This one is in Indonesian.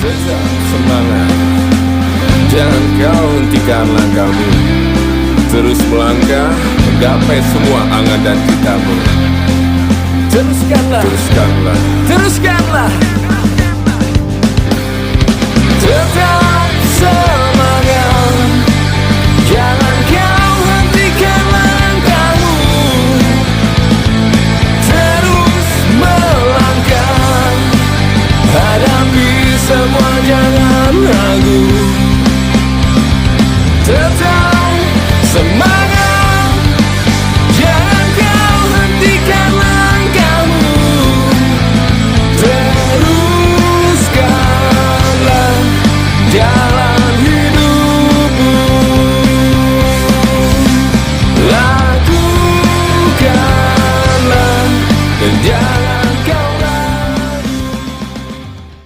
Tetap semangat, jangan kau hentikan langkahmu. Terus melangkah, menggapai semua angan dan citamu. Teruskanlah, Teruskanlah, teruskanlah. tetap semangat, jangan kau hentikan langkahmu. Terus melangkah, hadapi semua, jangan